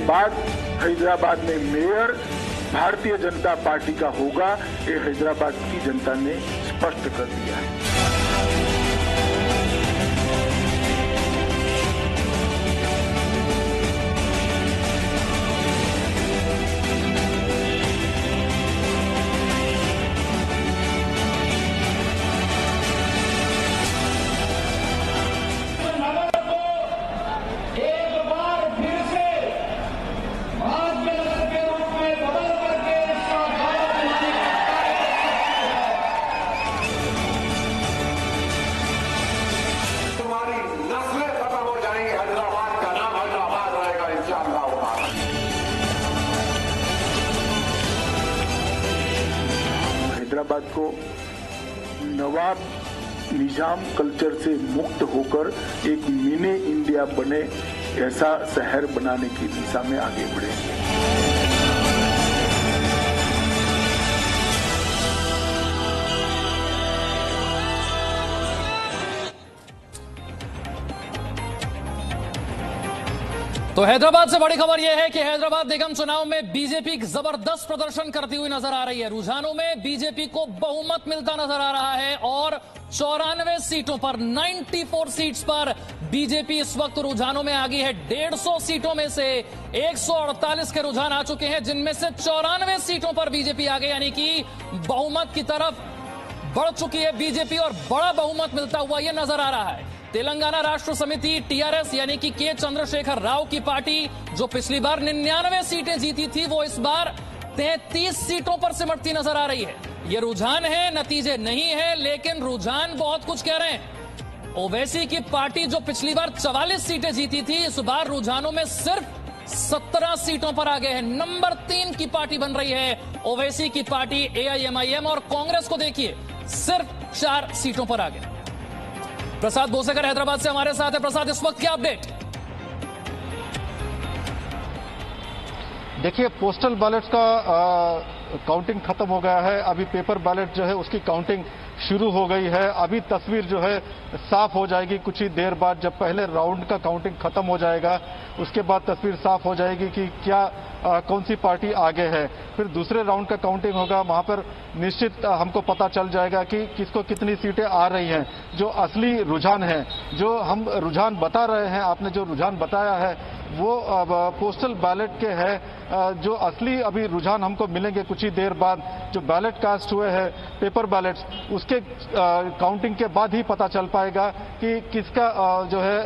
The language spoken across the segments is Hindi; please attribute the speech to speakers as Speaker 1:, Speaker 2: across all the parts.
Speaker 1: बाद हैदराबाद में मेयर भारतीय जनता पार्टी का होगा, ये हैदराबाद की जनता ने स्पष्ट कर दिया है। हैदराबाद को नवाब निजाम कल्चर से मुक्त होकर एक मिनी इंडिया बने, ऐसा शहर बनाने की दिशा में आगे बढ़ेंगे।
Speaker 2: तो हैदराबाद से बड़ी खबर यह है कि हैदराबाद निगम चुनाव में बीजेपी जबरदस्त प्रदर्शन करती हुई नजर आ रही है। रुझानों में बीजेपी को बहुमत मिलता नजर आ रहा है और 94 सीटों पर 94 सीट्स पर बीजेपी इस वक्त रुझानों में आ गई है। 150 सीटों में से 148 के रुझान आ चुके हैं, जिनमें से 94 सीटों पर बीजेपी आ गई, यानी कि बहुमत की तरफ बढ़ चुकी है बीजेपी और बड़ा बहुमत मिलता हुआ यह नजर आ रहा है। तेलंगाना राष्ट्र समिति टीआरएस यानी कि के चंद्रशेखर राव की पार्टी, जो पिछली बार 99 सीटें जीती थी, वो इस बार 33 सीटों पर सिमटती नजर आ रही है। ये रुझान है, नतीजे नहीं है, लेकिन रुझान बहुत कुछ कह रहे हैं। ओवैसी की पार्टी जो पिछली बार 44 सीटें जीती थी, इस बार रुझानों में सिर्फ 17 सीटों पर आ गए हैं। नंबर 3 की पार्टी बन रही है ओवैसी की पार्टी एआईएमआईएम, और कांग्रेस को देखिए सिर्फ 4 सीटों पर आ गए। प्रसाद भोसेकर हैदराबाद से हमारे साथ है। प्रसाद, इस वक्त क्या अपडेट?
Speaker 3: देखिए, पोस्टल बैलेट्स का काउंटिंग खत्म हो गया है। अभी पेपर बैलेट जो है उसकी काउंटिंग शुरू हो गई है। अभी तस्वीर जो है साफ हो जाएगी कुछ ही देर बाद, जब पहले राउंड का काउंटिंग खत्म हो जाएगा उसके बाद तस्वीर साफ हो जाएगी कि क्या कौन सी पार्टी आगे है। फिर दूसरे राउंड का काउंटिंग होगा, वहां पर निश्चित हमको पता चल जाएगा कि किसको कितनी सीटें आ रही हैं। जो असली रुझान है, जो हम रुझान बता रहे हैं, आपने जो रुझान बताया है वो पोस्टल बैलेट के है। जो असली अभी रुझान हमको मिलेंगे कुछ ही देर बाद, जो बैलेट कास्ट हुए हैं पेपर बैलेट्स, उसके काउंटिंग के बाद ही पता चल पाएगा कि किसका जो है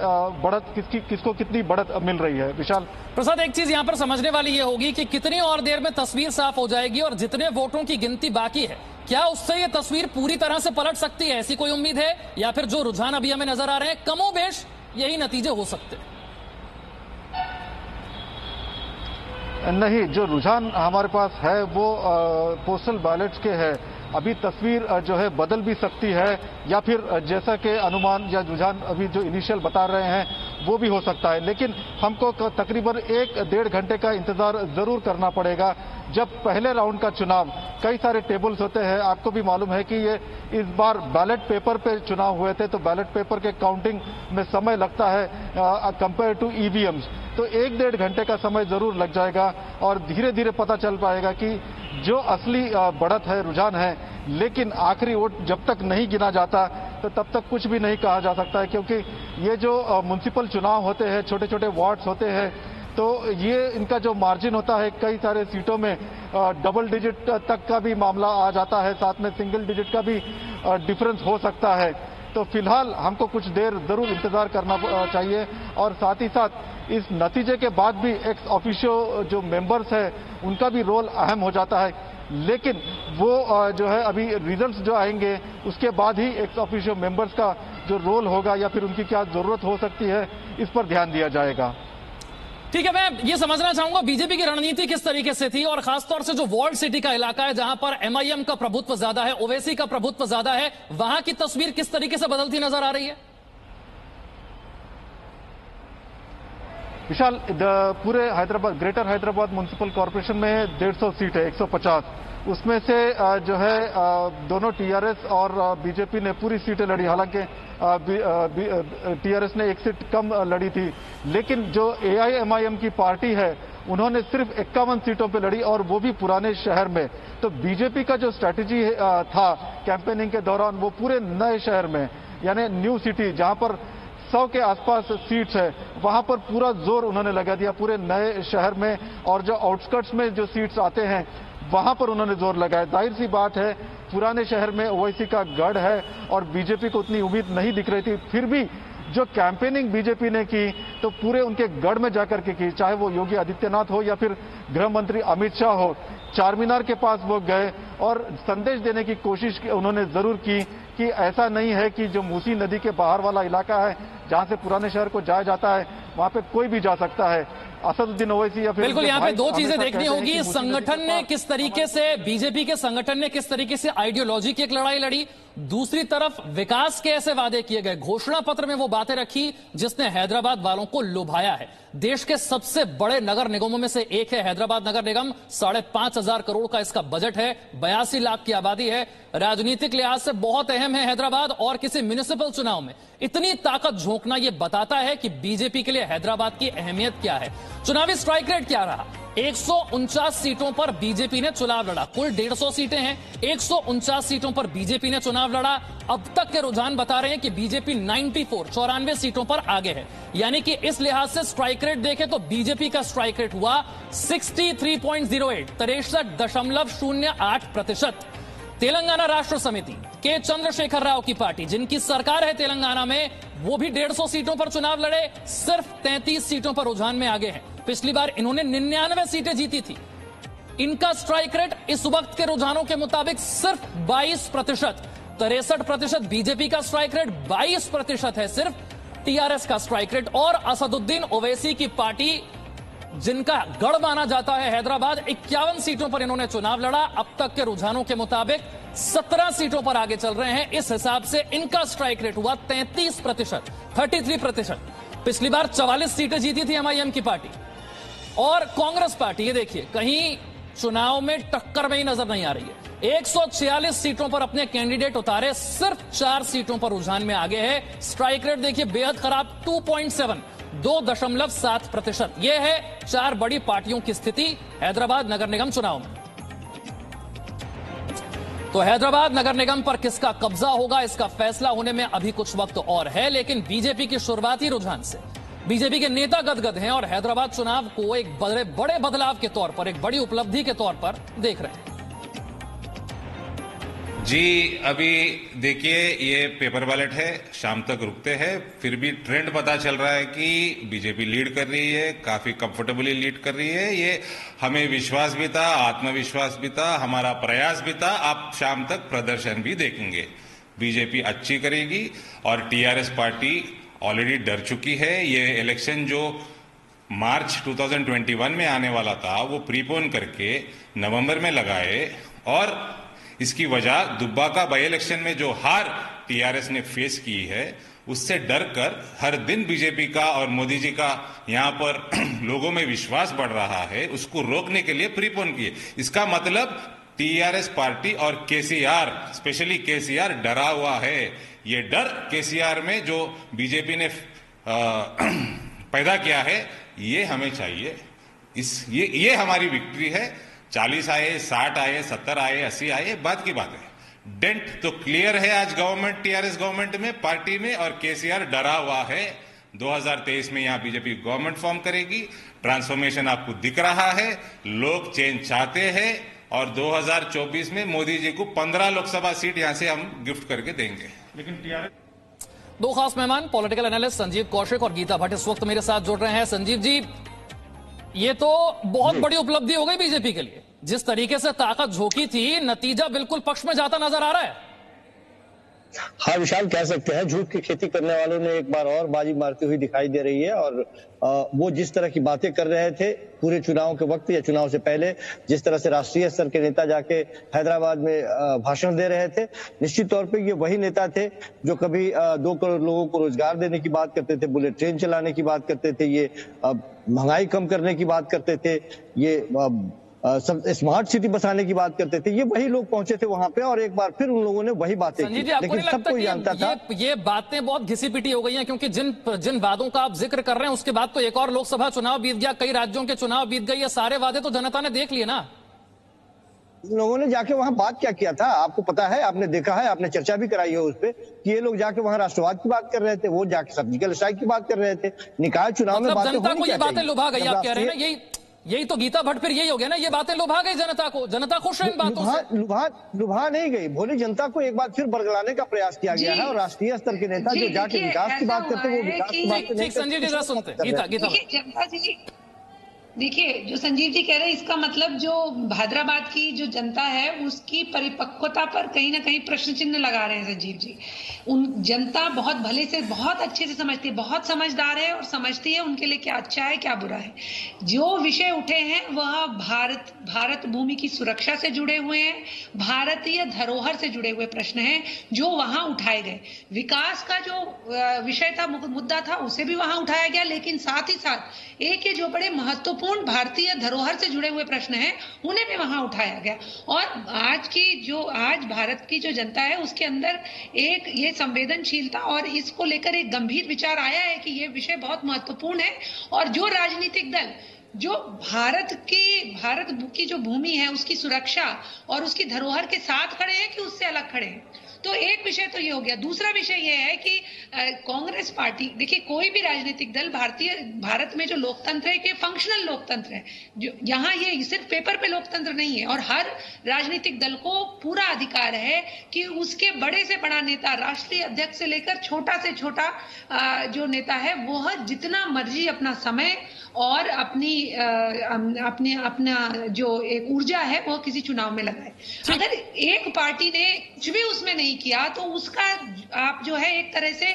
Speaker 3: बढ़त, किसको कितनी बढ़त मिल रही है। विशाल।
Speaker 2: प्रसाद, एक चीज यहां पर समझने वाली ये होगी कि कितनी और देर में तस्वीर साफ हो जाएगी और जितने वोटों की गिनती बाकी है, क्या उससे ये तस्वीर पूरी तरह से पलट सकती है? ऐसी कोई उम्मीद है, या फिर जो रुझान अभी हमें नजर आ रहे हैं कमोबेश यही नतीजे हो सकते हैं?
Speaker 3: नहीं, जो रुझान हमारे पास है वो पोस्टल बैलेट्स के है। अभी तस्वीर जो है बदल भी सकती है, या फिर जैसा कि अनुमान या रुझान अभी जो इनिशियल बता रहे हैं वो भी हो सकता है। लेकिन हमको तकरीबन 1-1.5 घंटे का इंतजार जरूर करना पड़ेगा। जब पहले राउंड का चुनाव, कई सारे टेबल्स होते हैं, आपको भी मालूम है कि ये इस बार बैलेट पेपर पे चुनाव हुए थे, तो बैलेट पेपर के काउंटिंग में समय लगता है कंपेयर टू ईवीएम्स। तो 1-1.5 घंटे का समय जरूर लग जाएगा और धीरे धीरे पता चल पाएगा कि जो असली बढ़त है, रुझान है। लेकिन आखिरी वोट जब तक नहीं गिना जाता तो तब तक कुछ भी नहीं कहा जा सकता है, क्योंकि ये जो म्युनिसिपल चुनाव होते हैं, छोटे छोटे वार्ड्स होते हैं, तो ये इनका जो मार्जिन होता है कई सारे सीटों में डबल डिजिट तक का भी मामला आ जाता है, साथ में सिंगल डिजिट का भी डिफरेंस हो सकता है। तो फिलहाल हमको कुछ देर जरूर इंतजार करना चाहिए और साथ ही साथ इस नतीजे के बाद भी एक्स ऑफिशियो जो मेंबर्स है उनका भी रोल अहम हो जाता है। लेकिन वो जो है अभी रिजल्ट्स जो आएंगे उसके बाद ही एक्स ऑफिशियो मेंबर्स का जो रोल होगा या फिर उनकी क्या जरूरत हो सकती है, इस पर ध्यान दिया जाएगा।
Speaker 2: ठीक है, मैं ये समझना चाहूंगा बीजेपी की रणनीति किस तरीके से थी, और खासतौर से जो वॉल्ड सिटी का इलाका है जहां पर एमआईएम का प्रभुत्व ज्यादा है, ओवैसी का प्रभुत्व ज्यादा है, वहां की तस्वीर किस तरीके से बदलती नजर आ रही है?
Speaker 3: विशाल, पूरे Hyderabad, greater Hyderabad municipal corporation में 150 सीट है, 150। उसमें से जो है दोनों टीआरएस और बीजेपी ने पूरी सीटें लड़ी। हालांकि टीआरएस ने एक सीट कम लड़ी थी, लेकिन जो एआईएमआईएम की पार्टी है उन्होंने सिर्फ 51 सीटों पे लड़ी और वो भी पुराने शहर में। तो बीजेपी का जो स्ट्रैटेजी था कैंपेनिंग के दौरान वो पूरे नए शहर में, यानी न्यू सिटी जहां पर 100 के आसपास सीट्स है, वहां पर पूरा जोर उन्होंने लगा दिया पूरे नए शहर में। और जो आउटस्कर्ट्स में जो सीट्स आते हैं वहां पर उन्होंने जोर लगाया। जाहिर सी बात है पुराने शहर में ओवैसी का गढ़ है और बीजेपी को उतनी उम्मीद नहीं दिख रही थी, फिर भी जो कैंपेनिंग बीजेपी ने की तो पूरे उनके गढ़ में जाकर के की, चाहे वो योगी आदित्यनाथ हो या फिर गृह मंत्री अमित शाह हो। चारमीनार के पास वो गए और संदेश देने की कोशिश उन्होंने जरूर की कि ऐसा नहीं है कि जो मूसी नदी के बाहर वाला इलाका है जहां से पुराने शहर को जाया जाता है वहां पे कोई भी जा सकता है। असदुद्दीन ओवैसी या फिर
Speaker 2: बिल्कुल, यहाँ पे दो चीजें देखनी होगी। संगठन ने किस तरीके से, बीजेपी के संगठन ने किस तरीके से आइडियोलॉजी की एक लड़ाई लड़ी, दूसरी तरफ विकास के ऐसे वादे किए गए, घोषणा पत्र में वो बातें रखी जिसने हैदराबाद वालों को लुभाया है। देश के सबसे बड़े नगर निगमों में से एक है हैदराबाद नगर निगम, 5,500 करोड़ का इसका बजट है, 82 लाख की आबादी है, राजनीतिक लिहाज से बहुत अहम है हैदराबाद। और किसी म्युनिसिपल चुनाव में इतनी ताकत झोंकना यह बताता है कि बीजेपी के लिए हैदराबाद की अहमियत क्या है। चुनावी स्ट्राइक रेट क्या रहा? 149 सीटों पर बीजेपी ने चुनाव लड़ा। कुल 150 सीटें हैं, 149 सीटों पर बीजेपी ने चुनाव लड़ा। अब तक के रुझान बता रहे हैं कि बीजेपी 94 सीटों पर आगे है। यानी कि इस लिहाज से स्ट्राइक रेट देखें तो बीजेपी का स्ट्राइक रेट हुआ 63.08, 63.08%। तेलंगाना राष्ट्र समिति के चंद्रशेखर राव की पार्टी, जिनकी सरकार है तेलंगाना में, वो भी 150 सीटों पर चुनाव लड़े, सिर्फ 33 सीटों पर रुझान में आगे हैं। पिछली बार इन्होंने 99 सीटें जीती थी। इनका स्ट्राइक रेट इस वक्त के रुझानों के मुताबिक सिर्फ 22%। 63% बीजेपी का स्ट्राइक रेट, 22% है सिर्फ टीआरएस का स्ट्राइक रेट। और असदुद्दीन ओवैसी की पार्टी, जिनका गढ़ माना जाता है हैदराबाद, 51 सीटों पर इन्होंने चुनाव लड़ा। अब तक के रुझानों के मुताबिक 17 सीटों पर आगे चल रहे हैं। इस हिसाब से इनका स्ट्राइक रेट हुआ 33%। पिछली बार 44 सीटें जीती थी एमआईएम की पार्टी। और कांग्रेस पार्टी, ये देखिए, कहीं चुनाव में टक्कर में ही नजर नहीं आ रही है। 146 सीटों पर अपने कैंडिडेट उतारे, सिर्फ 4 सीटों पर रुझान में आगे है। स्ट्राइक रेट देखिए बेहद खराब, 2.7%। यह है 4 बड़ी पार्टियों की स्थिति हैदराबाद नगर निगम चुनाव में। तो हैदराबाद नगर निगम पर किसका कब्जा होगा, इसका फैसला होने में अभी कुछ वक्त और है। लेकिन बीजेपी के शुरुआती रुझान से बीजेपी के नेता गदगद हैं और हैदराबाद चुनाव को एक बड़े बदलाव के तौर पर, एक बड़ी उपलब्धि के तौर पर देख रहे हैं।
Speaker 4: जी, अभी देखिए, ये पेपर बैलेट है, शाम तक रुकते हैं, फिर भी ट्रेंड पता चल रहा है कि बीजेपी लीड कर रही है, काफी कंफर्टेबली लीड कर रही है। ये हमें विश्वास भी था, आत्मविश्वास भी था, हमारा प्रयास भी था। आप शाम तक प्रदर्शन भी देखेंगे, बीजेपी अच्छी करेगी। और टीआरएस पार्टी ऑलरेडी डर चुकी है। ये इलेक्शन जो मार्च 2021 में आने वाला था वो प्रीपोन करके नवंबर में लगाए। और इसकी वजह दुब्बाका बाई इलेक्शन में जो हार टीआरएस ने फेस की है, उससे डर कर हर दिन बीजेपी का और मोदी जी का यहां पर लोगों में विश्वास बढ़ रहा है, उसको रोकने के लिए प्रीपोन किए। इसका मतलब टीआरएस पार्टी और केसीआर, स्पेशली केसीआर, डरा हुआ है। ये डर केसीआर में जो बीजेपी ने पैदा किया है, ये हमें चाहिए। ये हमारी विक्ट्री है। 40 आए, 60 आए, 70 आए, 80 आए, बात की बात है। डेंट तो क्लियर है आज गवर्नमेंट, टीआरएस गवर्नमेंट में, पार्टी में, और केसीआर डरा हुआ है। 2023 में यहां बीजेपी गवर्नमेंट फॉर्म करेगी। ट्रांसफॉर्मेशन आपको दिख रहा है, लोग चेंज चाहते हैं। और 2024 में मोदी जी को 15 लोकसभा सीट यहां से हम गिफ्ट करके देंगे। लेकिन टीआरएस,
Speaker 2: दो खास मेहमान, पॉलिटिकल एनालिस्ट संजीव कौशिक और गीता भट्ट इस वक्त मेरे साथ जुड़ रहे हैं। संजीव जी, ये तो बहुत बड़ी उपलब्धि हो गई बीजेपी के लिए। जिस तरीके से ताकत झोंकी थी, नतीजा बिल्कुल पक्ष में जाता नजर आ रहा है।
Speaker 5: हाँ विशाल, कह सकते हैं झूठ की खेती करने वालों ने एक बार और बाजी मारती हुई दिखाई दे रही है। और वो जिस तरह की बातें कर रहे थे पूरे चुनाव के वक्त या चुनाव से पहले, जिस तरह से राष्ट्रीय स्तर के नेता जाके हैदराबाद में भाषण दे रहे थे, निश्चित तौर पे ये वही नेता थे जो कभी 2 करोड़ लोगों को रोजगार देने की बात करते थे, बुलेट ट्रेन चलाने की बात करते थे, ये महंगाई कम करने की बात करते थे, ये स्मार्ट सिटी बसाने की बात करते थे, ये वही लोग पहुंचे थे वहां पे और एक बार फिर उन लोगों ने वही बातें की। लेकिन सब कोई जानता था
Speaker 2: ये बातें बहुत घिसी पिटी हो गई हैं, क्योंकि जिन वादों का आप जिक्र कर रहे हैं उसके बाद तो एक और लोकसभा चुनाव बीत गया, कई राज्यों के चुनाव बीत गए, ये सारे वादे तो जनता ने देख लिए ना।
Speaker 5: इन लोगों ने जाके वहां बात क्या किया था आपको पता है, आपने देखा है, आपने चर्चा भी कराई है उस पर कि ये लोग जाके वहां राष्ट्रवाद की बात कर रहे थे, वो जाके सर्जिकल स्ट्राइक की बात कर रहे थे। निकाय चुनाव में बातें
Speaker 2: जनता को ये बातें लुभा गई, आप कह रहे हैं ना, यही तो गीता भट्ट फिर यही हो गया ना, ये बातें लुभा गई जनता को, जनता खुश है इन बातों से।
Speaker 5: लुभा नहीं गई, भोली जनता को एक बार फिर बरगलाने का प्रयास किया गया है और राष्ट्रीय स्तर के नेता जो जाके विकास की बात करते हैं वो विकास की बात नहीं।
Speaker 2: संजीव जी जरा सुनते हैं
Speaker 6: जनता जी। देखिए जो संजीव जी कह रहे हैं इसका मतलब जो हैदराबाद की जो जनता है उसकी परिपक्वता पर कहीं ना कहीं प्रश्न चिन्ह लगा रहे हैं संजीव जी। उन जनता बहुत भले से बहुत अच्छे से समझती है, बहुत समझदार है और समझती है उनके लिए क्या अच्छा है क्या बुरा है। जो विषय उठे हैं वह भारत भूमि की सुरक्षा से जुड़े हुए हैं, भारतीय धरोहर से जुड़े हुए प्रश्न हैं जो वहां उठाए गए। विकास का जो विषय था, मुद्दा था, उसे भी वहां उठाया गया, लेकिन साथ ही साथ एक ये जो बड़े महत्वपूर्ण भारतीय धरोहर से जुड़े हुए प्रश्न हैं उन्हें भी वहां उठाया गया। और आज भारत की जो जनता है उसके अंदर एक ये संवेदनशीलता और इसको लेकर एक गंभीर विचार आया है कि ये विषय बहुत महत्वपूर्ण है। और जो राजनीतिक दल जो भारत की जो भूमि है उसकी सुरक्षा और उसकी धरोहर के साथ खड़े हैं कि उससे अलग खड़े हैं, तो एक विषय तो ये हो गया। दूसरा विषय ये है कि कांग्रेस पार्टी, देखिए कोई भी राजनीतिक दल भारत में जो लोकतंत्र है कि फंक्शनल लोकतंत्र है, जो यहाँ ये सिर्फ पेपर पे लोकतंत्र नहीं है और हर राजनीतिक दल को पूरा अधिकार है कि उसके बड़े से बड़ा नेता, राष्ट्रीय अध्यक्ष से लेकर छोटा से छोटा जो नेता है वह जितना मर्जी अपना समय और अपना जो एक ऊर्जा है वो किसी चुनाव में लगाए। अगर एक पार्टी ने कुछ भी उसमें नहीं किया तो उसका आप जो है एक तरह से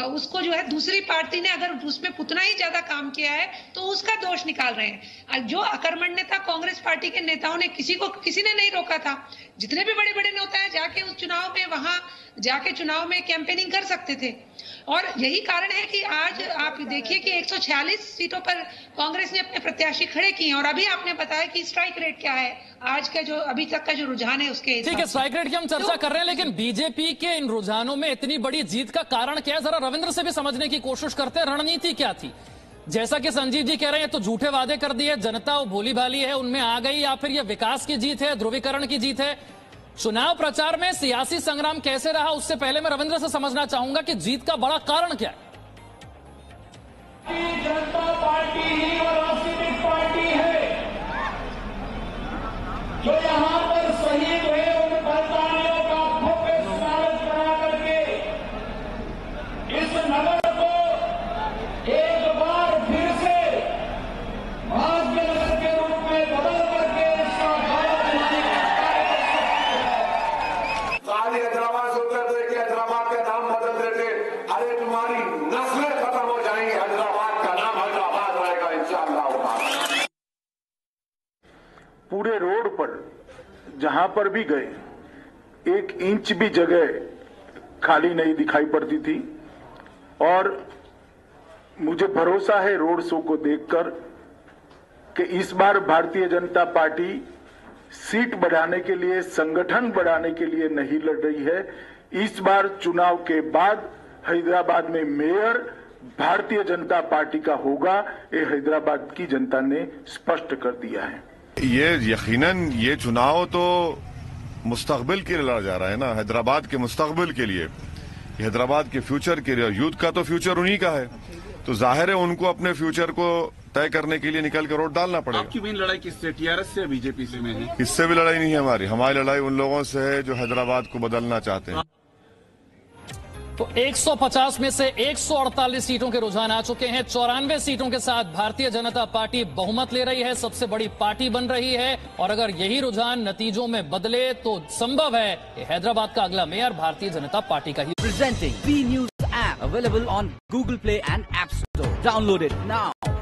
Speaker 6: उसको जो है दूसरी पार्टी ने अगर उसमें उतना ही ज्यादा काम किया है तो उसका दोष निकाल रहे हैं। जो अकर्मण्यता कांग्रेस पार्टी के नेताओं ने किसी ने नहीं रोका था। जितने भी बड़े बड़े नेता है जाके उस चुनाव में वहां जाके चुनाव में कैंपेनिंग कर सकते थे। और यही कारण है कि आज आप देखिए कि 146 सीटों पर कांग्रेस ने अपने प्रत्याशी खड़े किए हैं। और अभी आपने बताया कि स्ट्राइक रेट क्या है, आज का जो अभी तक का जो रुझान है उसके
Speaker 2: ठीक है, स्ट्राइक रेट की हम चर्चा कर रहे हैं, लेकिन बीजेपी के इन रुझानों में इतनी बड़ी जीत का कारण क्या है, जरा रविंद्र से भी समझने की कोशिश करते हैं। रणनीति क्या थी? जैसा कि संजीव जी कह रहे हैं तो झूठे वादे कर दिए, जनता वो भोली भाली है उनमें आ गई, या फिर ये विकास की जीत है, ध्रुवीकरण की जीत है? चुनाव प्रचार में सियासी संग्राम कैसे रहा, उससे पहले मैं रविंद्र से समझना चाहूंगा कि जीत का बड़ा कारण क्या है।
Speaker 7: जनता पार्टी ही और राष्ट्रीय पार्टी है जो यहां पर शहीद हुए उन बलिदानियों का भव्य स्मारक बना करके इस नगर को एक बार फिर से भाग्य नगर के रूप में बदल करके इसका भारत बनाने का कार्य हैदराबाद से उत्तर देके हैदराबाद का नाम बदल देते, अरे तुम्हारी नस्लें खत्म हो जाएंगी, हैदराबाद का नाम हैदराबाद रहेगा इंशाअल्लाह।
Speaker 1: पूरे रोड पर जहां पर भी गए 1 इंच भी जगह खाली नहीं दिखाई पड़ती थी। और मुझे भरोसा है रोड शो को देखकर कि इस बार भारतीय जनता पार्टी सीट बढ़ाने के लिए, संगठन बढ़ाने के लिए नहीं लड़ रही है। इस बार चुनाव के बाद हैदराबाद में मेयर भारतीय जनता पार्टी का होगा, ये हैदराबाद की जनता ने स्पष्ट कर दिया है।
Speaker 8: ये यकीनन ये चुनाव तो मुस्तकबिल के लिए लड़ा जा रहा है ना, हैदराबाद के मुस्तकबिल के लिए, हैदराबाद के फ्यूचर के लिए। यूथ का तो फ्यूचर उन्हीं का है, तो जाहिर है उनको अपने फ्यूचर को तय करने के लिए निकल कर वोट डालना पड़ेगा।
Speaker 9: आपकी मेन लड़ाई किससे, टीआरएस से, बीजेपी से में है?
Speaker 8: इससे भी लड़ाई नहीं है हमारी लड़ाई उन लोगों से है जो हैदराबाद को बदलना चाहते हैं।
Speaker 2: तो 150 में से 148 सीटों के रुझान आ चुके हैं। 94 सीटों के साथ भारतीय जनता पार्टी बहुमत ले रही है, सबसे बड़ी पार्टी बन रही है। और अगर यही रुझान नतीजों में बदले तो संभव है कि हैदराबाद का अगला मेयर भारतीय जनता पार्टी का ही।
Speaker 10: Presenting B News app available on Google Play and App Store. Download it now.